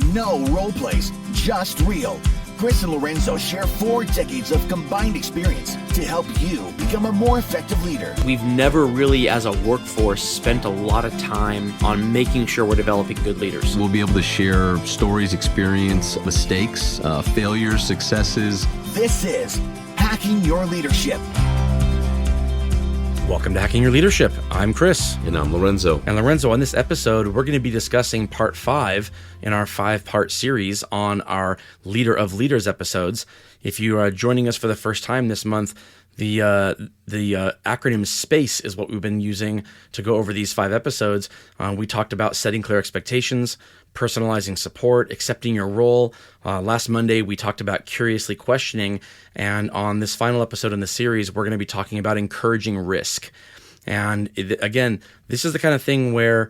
No role plays, just real. Chris and Lorenzo share 4 decades of combined experience to help you become a more effective leader. We've never really, as a workforce, spent a lot of time on making sure we're developing good leaders. We'll be able to share stories, experience, mistakes, failures, successes. This is Hacking Your Leadership. Welcome to Hacking Your Leadership. I'm Chris. And I'm Lorenzo. And Lorenzo, on this episode, we're going to be discussing part 5 in our 5-part series on our Leader of Leaders episodes. If you are joining us for the first time this month, the acronym S.P.A.C.E is what we've been using to go over these 5 episodes. We talked about setting clear expectations, personalizing support, accepting your role. Last Monday, we talked about curiously questioning. And on this final episode in the series, we're going to be talking about encouraging risk. And again, this is the kind of thing where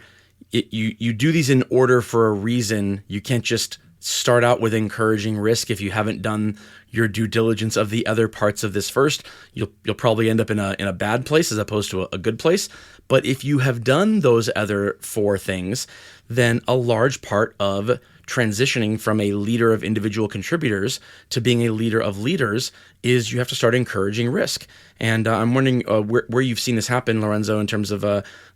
you do these in order for a reason. You can't just start out with encouraging risk if you haven't done your due diligence of the other parts of this first. You'll probably end up in a bad place as opposed to a good place. But if you have done those other 4 things, then a large part of transitioning from a leader of individual contributors to being a leader of leaders is you have to start encouraging risk. And I'm wondering where you've seen this happen, Lorenzo, in terms of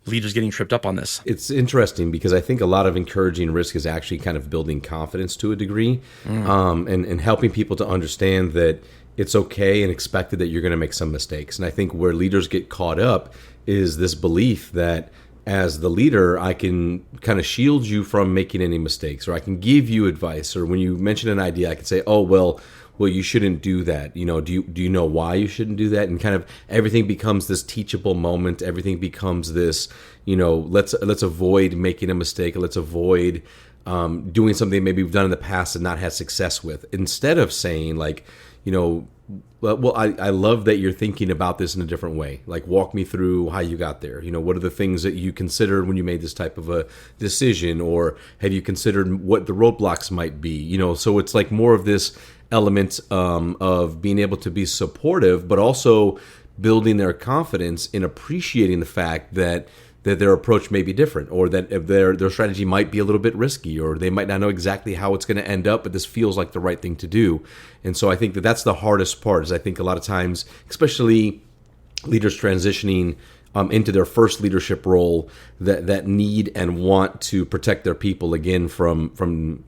leaders getting tripped up on this. It's interesting because I think a lot of encouraging risk is actually kind of building confidence to a degree, and helping people to understand that it's okay and expected that you're going to make some mistakes. And I think where leaders get caught up is this belief that as the leader, I can kind of shield you from making any mistakes, or I can give you advice, or when you mention an idea, I can say, oh, well, you shouldn't do that. You know, do you know why you shouldn't do that? And kind of everything becomes this teachable moment. Everything becomes this, let's avoid making a mistake. Let's avoid doing something maybe we've done in the past and not had success with. Instead of saying I love that you're thinking about this in a different way. Like, walk me through how you got there. What are the things that you considered when you made this type of a decision, or have you considered what the roadblocks might be? So it's like more of this element of being able to be supportive, but also building their confidence in appreciating the fact that their approach may be different, or that if their strategy might be a little bit risky, or they might not know exactly how it's going to end up, but this feels like the right thing to do. And so I think that's the hardest part, is I think a lot of times, especially leaders transitioning into their first leadership role, that need and want to protect their people again from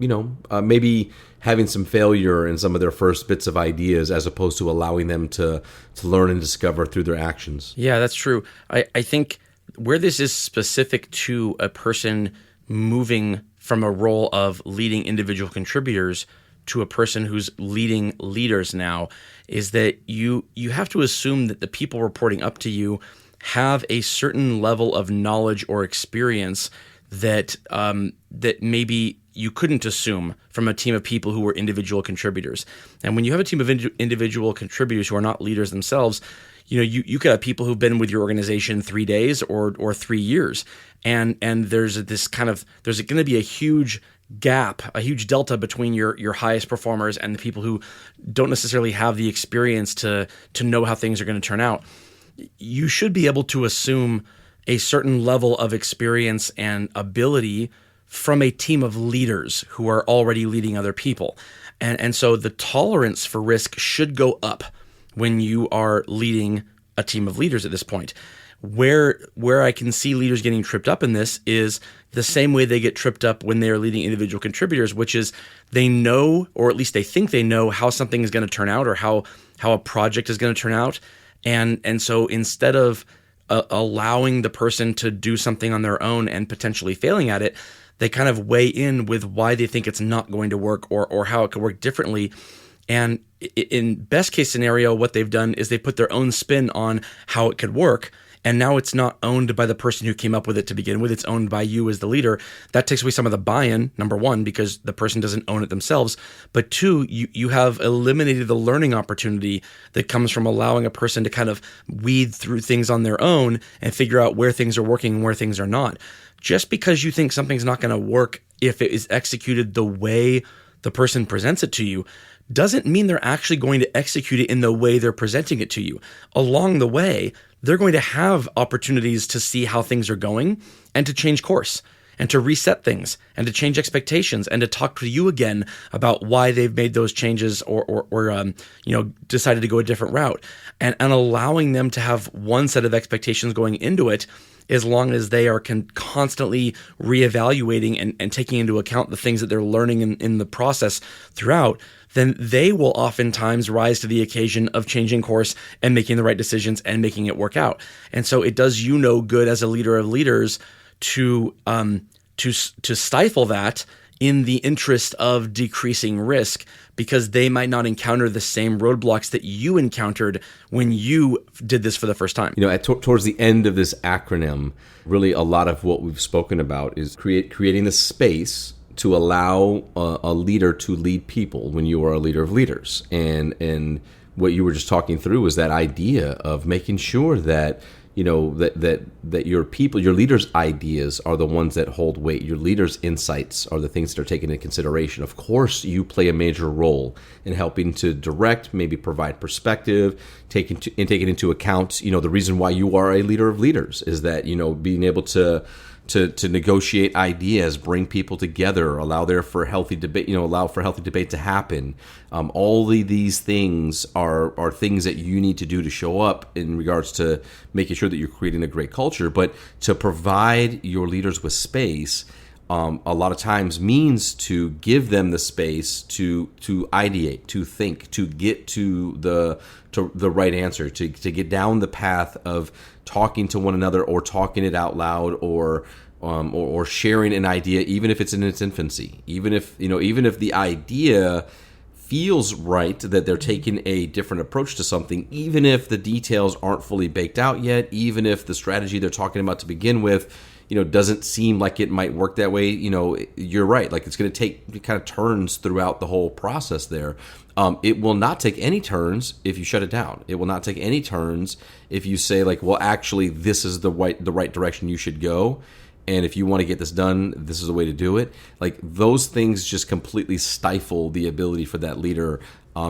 maybe having some failure in some of their first bits of ideas, as opposed to allowing them to learn and discover through their actions. Yeah, that's true. I think where this is specific to a person moving from a role of leading individual contributors to a person who's leading leaders now is that you have to assume that the people reporting up to you have a certain level of knowledge or experience that maybe you couldn't assume from a team of people who were individual contributors. And when you have a team of individual contributors who are not leaders themselves, you could have people who've been with your organization 3 days or 3 years, and there's going to be a huge gap, a huge delta between your highest performers and the people who don't necessarily have the experience to know how things are going to turn out. You should be able to assume a certain level of experience and ability from a team of leaders who are already leading other people, and so the tolerance for risk should go up when you are leading a team of leaders at this point. Where I can see leaders getting tripped up in this is the same way they get tripped up when they're leading individual contributors, which is they know, or at least they think they know, how something is going to turn out, or how a project is going to turn out. And so instead of allowing the person to do something on their own and potentially failing at it, they kind of weigh in with why they think it's not going to work, or how it could work differently. And in best case scenario, what they've done is they put their own spin on how it could work. And now it's not owned by the person who came up with it to begin with. It's owned by you as the leader. That takes away some of the buy-in, number one, because the person doesn't own it themselves. But two, you have eliminated the learning opportunity that comes from allowing a person to kind of weed through things on their own and figure out where things are working and where things are not. Just because you think something's not going to work if it is executed the way the person presents it to you doesn't mean they're actually going to execute it in the way they're presenting it to you. Along the way, they're going to have opportunities to see how things are going and to change course. and to reset things and to change expectations and to talk to you again about why they've made those changes or decided to go a different route, and allowing them to have one set of expectations going into it, as long as they are constantly reevaluating and taking into account the things that they're learning in the process throughout, then they will oftentimes rise to the occasion of changing course and making the right decisions and making it work out. And so it does you no good as a leader of leaders to stifle that in the interest of decreasing risk, because they might not encounter the same roadblocks that you encountered when you did this for the first time. Towards the end of this acronym, really a lot of what we've spoken about is creating the space to allow a leader to lead people when you are a leader of leaders. And what you were just talking through is that idea of making sure that that your people, your leaders' ideas are the ones that hold weight. Your leaders' insights are the things that are taken into consideration. Of course, you play a major role in helping to direct, maybe provide perspective, taking into account, the reason why you are a leader of leaders is that, being able to negotiate ideas, bring people together, allow for healthy debate, allow for healthy debate to happen. All of these things are things that you need to do to show up in regards to making sure that you're creating a great culture. But to provide your leaders with space, a lot of times means to give them the space to ideate, to think, to get to the right answer, to get down the path of talking to one another or talking it out loud or sharing an idea, even if it's in its infancy, even if the idea feels right that they're taking a different approach to something, even if the details aren't fully baked out yet, even if the strategy they're talking about to begin with, doesn't seem like it might work that way. You're right. Like, it's going to take kind of turns throughout the whole process there. It will not take any turns if you shut it down. It will not take any turns if you say, like, well, actually, this is the right direction you should go. And if you want to get this done, this is the way to do it. Like, those things just completely stifle the ability for that leader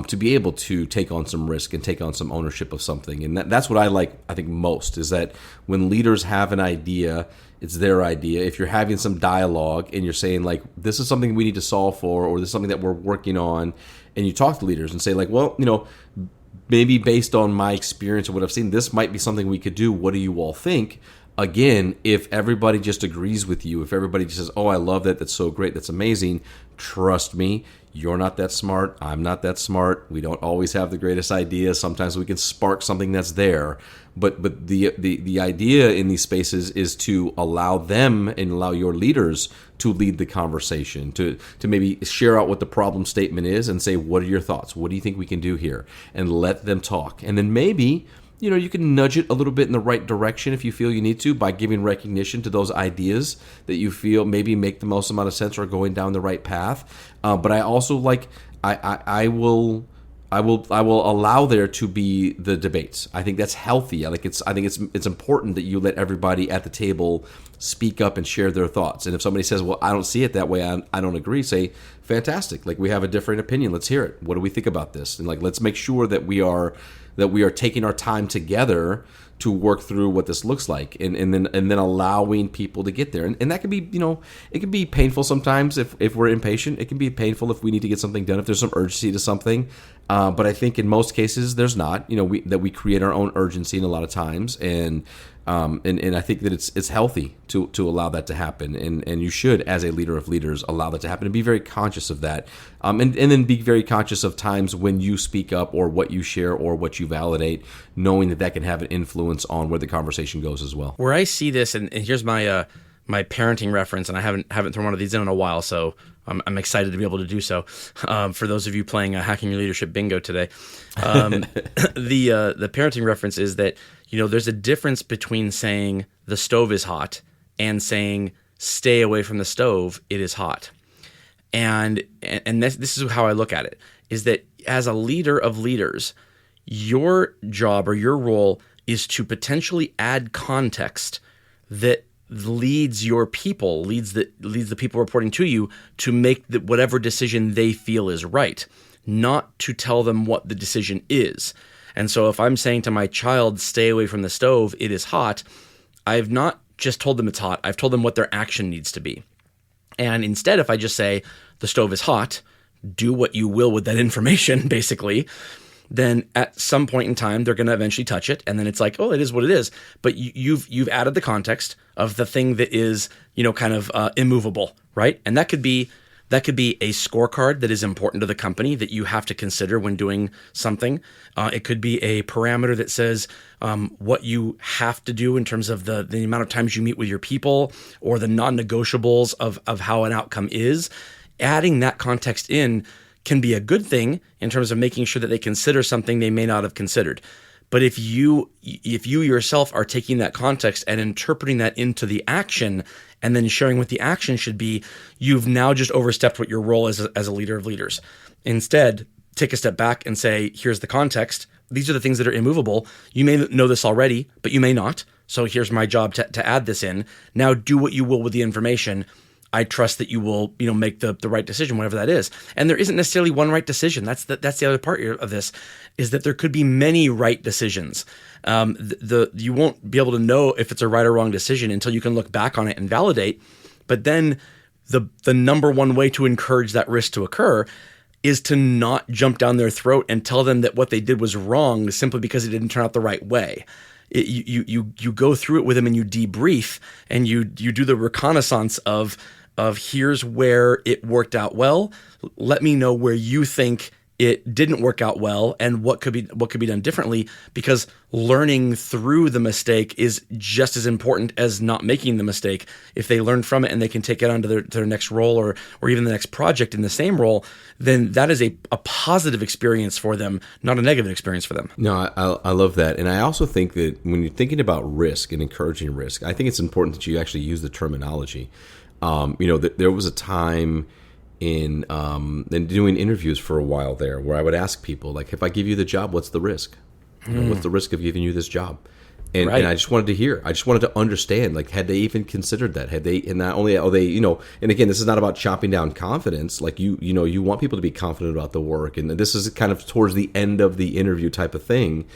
to be able to take on some risk and take on some ownership of something. And that's what I think most, is that when leaders have an idea, it's their idea. If you're having some dialogue and you're saying, like, this is something we need to solve for, or this is something that we're working on, and you talk to leaders and say, like, well, maybe based on my experience or what I've seen, this might be something we could do. What do you all think? Again, if everybody just agrees with you, if everybody just says, oh, I love that, that's so great, that's amazing, trust me, you're not that smart, I'm not that smart, we don't always have the greatest ideas, sometimes we can spark something that's there, but the idea in these spaces is to allow them and allow your leaders to lead the conversation, to maybe share out what the problem statement is and say, what are your thoughts, what do you think we can do here, and let them talk. And then maybe you can nudge it a little bit in the right direction if you feel you need to, by giving recognition to those ideas that you feel maybe make the most amount of sense or are going down the right path. But I also I will allow there to be the debates. I think that's healthy. I think it's important that you let everybody at the table speak up and share their thoughts. And if somebody says, well, I don't see it that way, I don't agree, say, fantastic. Like, we have a different opinion. Let's hear it. What do we think about this? And let's make sure that we are taking our time together to work through what this looks like, and then allowing people to get there. And that can be, it can be painful sometimes if we're impatient. It can be painful if we need to get something done, if there's some urgency to something. But I think in most cases there's not, we create our own urgency in a lot of times. And I think that it's healthy to allow that to happen, and you should, as a leader of leaders, allow that to happen and be very conscious of that, and then be very conscious of times when you speak up or what you share or what you validate, knowing that can have an influence on where the conversation goes as well. Where I see this, and here's my my parenting reference, and I haven't thrown one of these in a while, so I'm excited to be able to do so. For those of you playing Hacking Your Leadership Bingo today, the parenting reference is that there's a difference between saying the stove is hot and saying stay away from the stove, it is hot. And this is how I look at it, is that as a leader of leaders, your job or your role is to potentially add context that leads your people, leads the people reporting to you to make whatever decision they feel is right, not to tell them what the decision is. And so if I'm saying to my child, stay away from the stove, it is hot, I've not just told them it's hot. I've told them what their action needs to be. And instead, if I just say the stove is hot, do what you will with that information, basically, then at some point in time, they're going to eventually touch it. And then it's like, oh, it is what it is. But you've added the context of the thing that is, kind of immovable, right? And that could be a scorecard that is important to the company that you have to consider when doing something. It could be a parameter that says what you have to do in terms of the amount of times you meet with your people, or the non-negotiables of how an outcome is. Adding that context in can be a good thing in terms of making sure that they consider something they may not have considered. But if you yourself are taking that context and interpreting that into the action and then sharing what the action should be, you've now just overstepped what your role is as a leader of leaders. Instead, take a step back and say, here's the context. These are the things that are immovable. You may know this already, but you may not. So here's my job to add this in. Now do what you will with the information. I trust that you will, make the right decision, whatever that is. And there isn't necessarily one right decision. That's the other part of this, is that there could be many right decisions. You won't be able to know if it's a right or wrong decision until you can look back on it and validate. But then the number one way to encourage that risk to occur is to not jump down their throat and tell them that what they did was wrong simply because it didn't turn out the right way. You go through it with them and you debrief and you do the reconnaissance of here's where it worked out well. Let me know where you think it didn't work out well and what could be done differently, because learning through the mistake is just as important as not making the mistake. If they learn from it and they can take it onto their next role or even the next project in the same role, then that is a positive experience for them, not a negative experience for them. No, I love that. And I also think that when you're thinking about risk and encouraging risk, I think it's important that you actually use the terminology. There was a time in doing interviews for a while there where I would ask people, like, if I give you the job, what's the risk? What's the risk of giving you this job? And, right. and I just wanted to hear. I just wanted to understand, like, had they even considered that? Had they, and not only are they, and again, this is not about chopping down confidence. Like, you want people to be confident about the work. And this is kind of towards the end of the interview type of thing.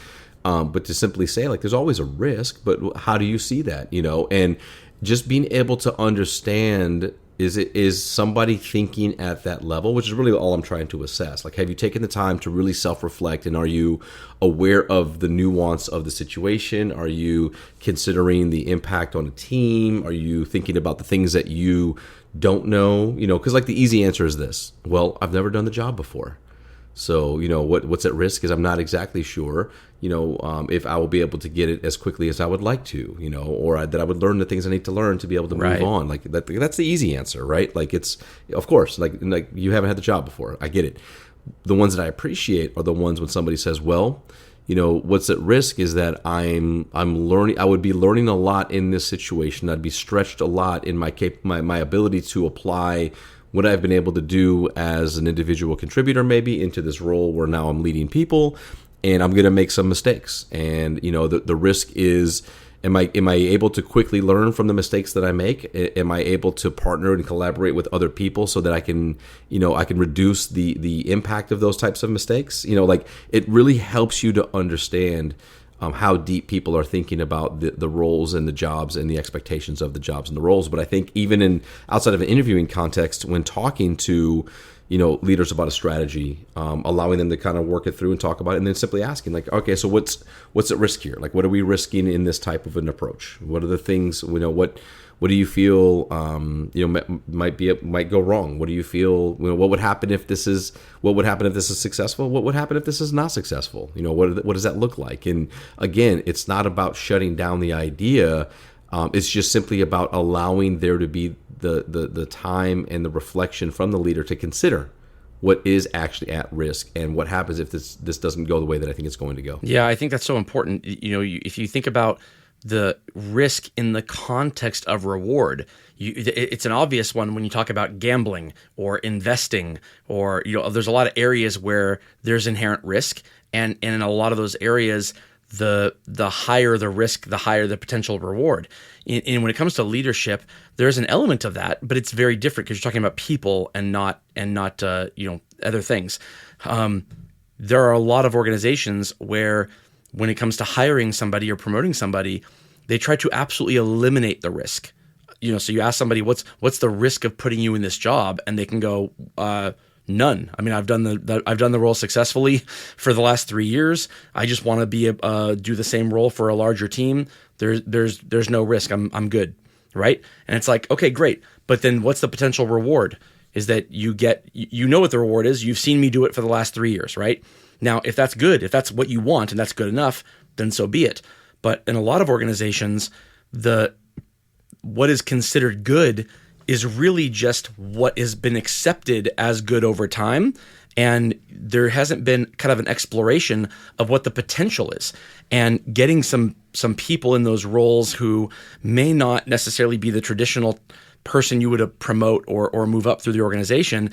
But to simply say, like, there's always a risk, but how do you see that? And just being able to understand, is somebody thinking at that level, which is really all I'm trying to assess. Like, have you taken the time to really self-reflect, and are you aware of the nuance of the situation? Are you considering the impact on a team? Are you thinking about the things that you don't know? Because like the easy answer is this: well, I've never done the job before. So, what's at risk is I'm not exactly sure, if I will be able to get it as quickly as I would like to, or that I would learn the things I need to learn to be able to move on. Like that's the easy answer, right? Like, it's, of course, like you haven't had the job before. I get it. The ones that I appreciate are the ones when somebody says, well, what's at risk is that I'm learning. I would be learning a lot in this situation. I'd be stretched a lot in my ability to apply what I've been able to do as an individual contributor, maybe into this role where now I'm leading people, and I'm going to make some mistakes. And the risk is, am I able to quickly learn from the mistakes that I make? Am I able to partner and collaborate with other people so that I can reduce the impact of those types of mistakes? Like, it really helps you to understand how deep people are thinking about the roles and the jobs and the expectations of the jobs and the roles. But I think even outside of an interviewing context, when talking to leaders about a strategy, allowing them to kind of work it through and talk about it, and then simply asking, like, okay, so what's at risk here? Like, what are we risking in this type of an approach? What are the things, what do you feel might go wrong? What do you feel, what would happen if this is successful? What would happen if this is not successful? What does that look like? And again, it's not about shutting down the idea. It's just simply about allowing there to be the time and the reflection from the leader to consider what is actually at risk and what happens if this doesn't go the way that I think it's going to go. Yeah, I think that's so important. If you think about the risk in the context of reward, it's an obvious one when you talk about gambling or investing, or there's a lot of areas where there's inherent risk, and in a lot of those areas, the higher the risk, the higher the potential reward. And when it comes to leadership, there's an element of that, but it's very different because you're talking about people and not other things. There are a lot of organizations where, when it comes to hiring somebody or promoting somebody, they try to absolutely eliminate the risk. So you ask somebody, what's the risk of putting you in this job? And they can go, none. I mean, I've done the role successfully for the last 3 years. I just want to do the same role for a larger team. There's no risk. I'm good, right? And it's like, okay, great. But then what's the potential reward? Is that you know what the reward is. You've seen me do it for the last 3 years, right? Now, if that's good, if that's what you want and that's good enough, then so be it. But in a lot of organizations, what is considered good is really just what has been accepted as good over time. And there hasn't been kind of an exploration of what the potential is. And getting some people in those roles who may not necessarily be the traditional person you would promote or move up through the organization,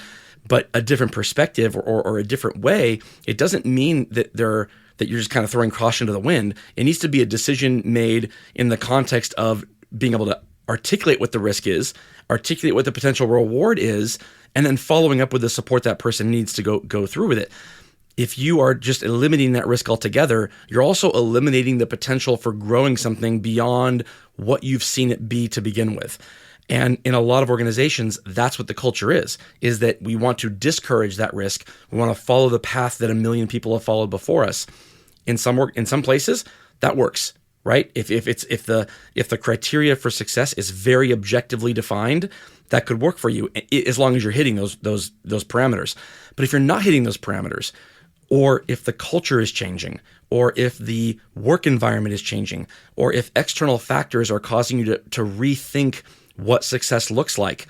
but a different perspective or a different way, it doesn't mean that you're just kind of throwing caution to the wind. It needs to be a decision made in the context of being able to articulate what the risk is, articulate what the potential reward is, and then following up with the support that person needs to go through with it. If you are just eliminating that risk altogether, you're also eliminating the potential for growing something beyond what you've seen it be to begin with. And in a lot of organizations, that's what the culture is that we want to discourage that risk. We want to follow the path that a million people have followed before us. In some places, that works. Right? If the criteria for success is very objectively defined, that could work for you as long as you're hitting those parameters. But if you're not hitting those parameters, or if the culture is changing, or if the work environment is changing, or if external factors are causing you to rethink what success looks like,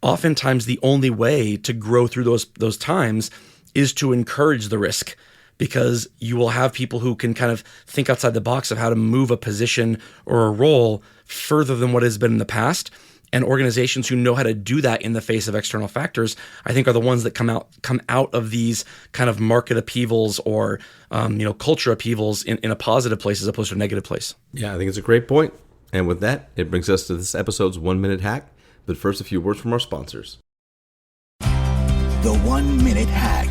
oftentimes the only way to grow through those times is to encourage the risk. Because you will have people who can kind of think outside the box of how to move a position or a role further than what has been in the past. And organizations who know how to do that in the face of external factors, I think, are the ones that come out of these kind of market upheavals or culture upheavals in a positive place as opposed to a negative place. Yeah, I think it's a great point. And with that, it brings us to this episode's 1 minute hack. But first, a few words from our sponsors. The 1 minute hack.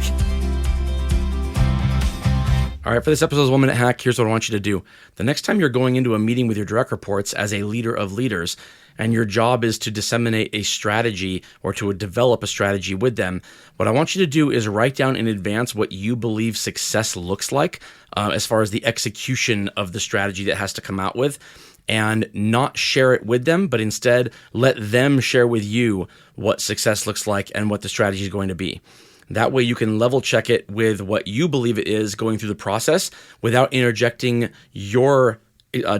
All right, for this episode's 1 minute hack, here's what I want you to do. The next time you're going into a meeting with your direct reports as a leader of leaders, and your job is to disseminate a strategy or to develop a strategy with them, what I want you to do is write down in advance what you believe success looks like as far as the execution of the strategy that has to come out with, and not share it with them, but instead let them share with you what success looks like and what the strategy is going to be. That way you can level check it with what you believe it is going through the process without interjecting your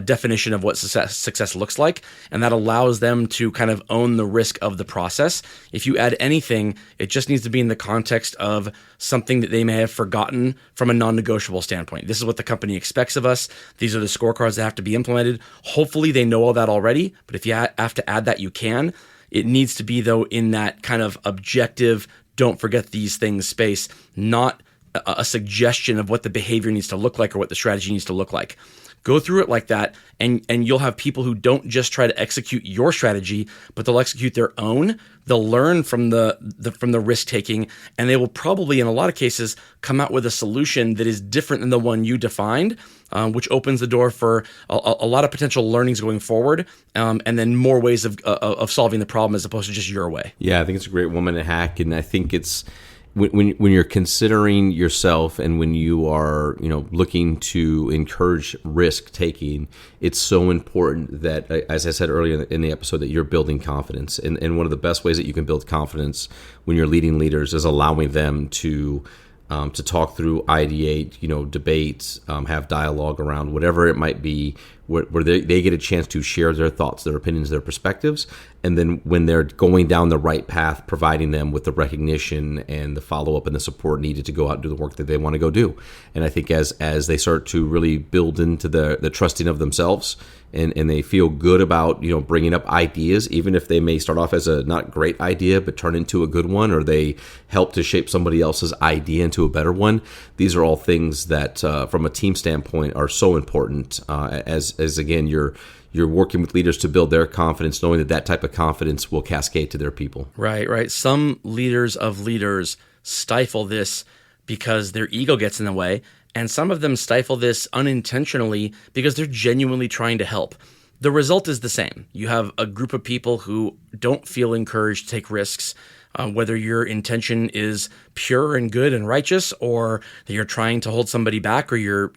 definition of what success looks like. And that allows them to kind of own the risk of the process. If you add anything, it just needs to be in the context of something that they may have forgotten from a non-negotiable standpoint. This is what the company expects of us. These are the scorecards that have to be implemented. Hopefully they know all that already, but if you have to add that, you can. It needs to be, though, in that kind of objective, don't forget these things space, not a suggestion of what the behavior needs to look like or what the strategy needs to look like. Go through it like that, and you'll have people who don't just try to execute your strategy, but they'll execute their own. They'll learn from the risk taking, and they will probably, in a lot of cases, come out with a solution that is different than the one you defined, which opens the door for a lot of potential learnings going forward, and then more ways of solving the problem as opposed to just your way. Yeah, I think it's a great 1 minute hack, and I think it's when you're considering yourself and when you are looking to encourage risk taking, it's so important that, as I said earlier in the episode, that you're building confidence. And one of the best ways that you can build confidence when you're leading leaders is allowing them to talk through, ideate, debate, have dialogue around whatever it might be, where they get a chance to share their thoughts, their opinions, their perspectives. And then when they're going down the right path, providing them with the recognition and the follow-up and the support needed to go out and do the work that they want to go do. And I think as they start to really build into the trusting of themselves, and they feel good about bringing up ideas, even if they may start off as a not great idea but turn into a good one, or they help to shape somebody else's idea into a better one. These are all things that from a team standpoint are so important as again you're working with leaders to build their confidence, knowing that type of confidence will cascade to their people. Right. Some leaders of leaders stifle this because their ego gets in the way, and some of them stifle this unintentionally because they're genuinely trying to help. the result is the same. You have a group of people who don't feel encouraged to take risks, whether your intention is pure and good and righteous, or that you're trying to hold somebody back, or you're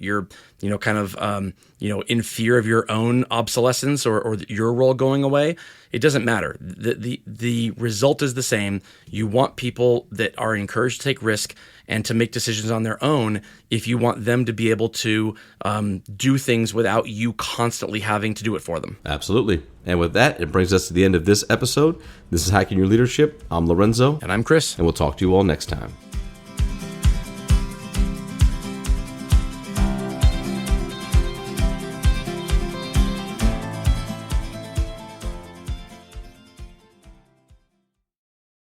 in fear of your own obsolescence or your role going away. It doesn't matter. The result is the same. You want people that are encouraged to take risk and to make decisions on their own if you want them to be able to do things without you constantly having to do it for them. Absolutely. And with that, it brings us to the end of this episode. This is Hacking Your Leadership. I'm Lorenzo. And I'm Chris. And we'll talk to you all next time.